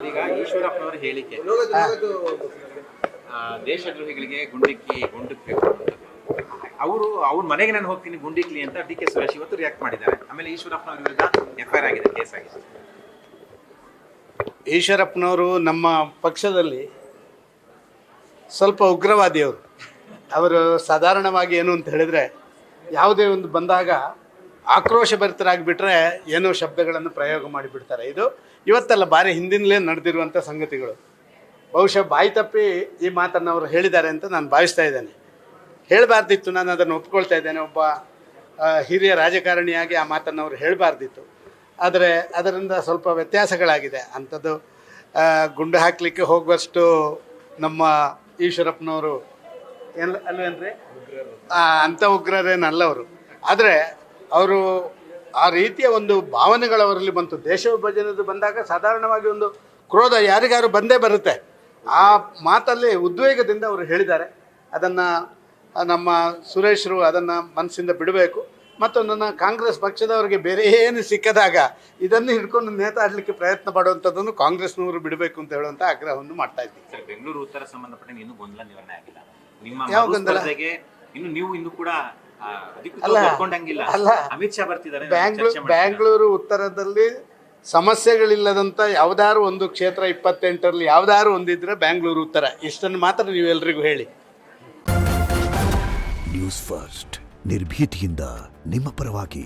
ಈಗ ಈಶ್ವರಪ್ಪನವರ ಹೇಳಿಕೆ ದೇಶದ್ರೋಹಿಗಳಿಗೆ ಗುಂಡಿಕ್ಬೇಕು ಅವ್ರ ಮನೆಗೆ ನಾನು ಹೋಗ್ತೀನಿ ಗುಂಡಿಕ್ಲಿ ಅಂತ ಡಿ ಕೆ ಸುರೇಶ್ ಇವತ್ತು ರಿಯಾಕ್ಟ್ ಮಾಡಿದ್ದಾರೆ. ಆಮೇಲೆ ಈಶ್ವರಪ್ಪನವರ ವಿರುದ್ಧ ಎಫ್ಐಆರ್ ಆಗಿದೆ, ಕೇಸ್ ಆಗಿದೆ. ಈಶ್ವರಪ್ಪನವರು ನಮ್ಮ ಪಕ್ಷದಲ್ಲಿ ಸ್ವಲ್ಪ ಉಗ್ರವಾದಿಯವರು. ಅವರು ಸಾಧಾರಣವಾಗಿ ಏನು ಅಂತ ಹೇಳಿದರೆ ಯಾವುದೇ ಒಂದು ಬಂದಾಗ ಆಕ್ರೋಶಭರಿತರಾಗಿಬಿಟ್ರೆ ಏನೋ ಶಬ್ದಗಳನ್ನು ಪ್ರಯೋಗ ಮಾಡಿಬಿಡ್ತಾರೆ. ಇದು ಇವತ್ತಲ್ಲ, ಭಾರಿ ಹಿಂದಿನಲೇ ನಡೆದಿರುವಂಥ ಸಂಗತಿಗಳು. ಬಹುಶಃ ಬಾಯಿ ತಪ್ಪಿ ಈ ಮಾತನ್ನು ಅವರು ಹೇಳಿದ್ದಾರೆ ಅಂತ ನಾನು ಭಾವಿಸ್ತಾ ಇದ್ದೇನೆ. ಹೇಳಬಾರ್ದಿತ್ತು, ನಾನು ಅದನ್ನು ಒಪ್ಕೊಳ್ತಾ ಇದ್ದೇನೆ. ಒಬ್ಬ ಹಿರಿಯ ರಾಜಕಾರಣಿಯಾಗಿ ಆ ಮಾತನ್ನು ಅವರು ಹೇಳಬಾರ್ದಿತ್ತು. ಆದರೆ ಅದರಿಂದ ಸ್ವಲ್ಪ ವ್ಯತ್ಯಾಸಗಳಾಗಿದೆ. ಅಂಥದ್ದು ಗುಂಡು ಹಾಕಲಿಕ್ಕೆ ಹೋಗುವಷ್ಟು ನಮ್ಮ ಈಶ್ವರಪ್ಪನವರು ಅಲ್ವೇನ್ರಿ ಅಂಥ ಉಗ್ರರೇನಲ್ಲ ಅವರು. ಆದರೆ ಅವರು ಆ ರೀತಿಯ ಒಂದು ಭಾವನೆಗಳವರಲ್ಲಿ ಬಂತು. ದೇಶ ವಿಭಜನೆದು ಬಂದಾಗ ಸಾಧಾರಣವಾಗಿ ಒಂದು ಕ್ರೋಧ ಯಾರಿಗಾರು ಬಂದೇ ಬರುತ್ತೆ. ಆ ಮಾತಲ್ಲಿ ಉದ್ವೇಗದಿಂದ ಅವರು ಹೇಳಿದ್ದಾರೆ. ಅದನ್ನು ನಮ್ಮ ಸುರೇಶ್ರು ಅದನ್ನು ಮನಸ್ಸಿಂದ ಬಿಡಬೇಕು. ಮತ್ತು ನನ್ನ ಕಾಂಗ್ರೆಸ್ ಪಕ್ಷದವರಿಗೆ ಬೇರೆ ಏನು ಸಿಕ್ಕದಾಗ ಇದನ್ನು ಹಿಡ್ಕೊಂಡು ನೇತಾಡಲಿಕ್ಕೆ ಪ್ರಯತ್ನ ಪಡುವಂಥದ್ದನ್ನು ಕಾಂಗ್ರೆಸ್ನವರು ಬಿಡಬೇಕು ಅಂತ ಹೇಳುವಂಥ ಆಗ್ರಹವನ್ನು ಮಾಡ್ತಾ ಇದ್ದೀವಿ. ಸರ್, ಬೆಂಗಳೂರು ಉತ್ತರ ಸಂಬಂಧಪಟ್ಟ ಇನ್ನೂ ಗೊಂದಲ ನಿವಾರಣೆ ಆಗಿಲ್ಲ. ಯಾವ ಗೊಂದಲ? ಇನ್ನು ಕೂಡ ಅಲ್ಲ, ಅಮಿತ್ ಶಾ ಬರ್ತಿದ್ದಾರೆ. ಬ್ಯಾಂಗ್ಳೂರು ಉತ್ತರದಲ್ಲಿ ಸಮಸ್ಯೆಗಳಿಲ್ಲದಂಥ ಯಾವುದಾದ್ರು ಒಂದು ಕ್ಷೇತ್ರ 28ರಲ್ಲಿ ಯಾವುದಾದ್ರು ಒಂದಿದ್ರೆ ಬ್ಯಾಂಗ್ಳೂರು ಉತ್ತರ. ಇಷ್ಟನ್ನು ಮಾತ್ರ ನೀವೆಲ್ಲರಿಗೂ ಹೇಳಿ. ನ್ಯೂಸ್ ಫಸ್ಟ್, ನಿರ್ಭೀತಿಯಿಂದ ನಿಮ್ಮ ಪರವಾಗಿ.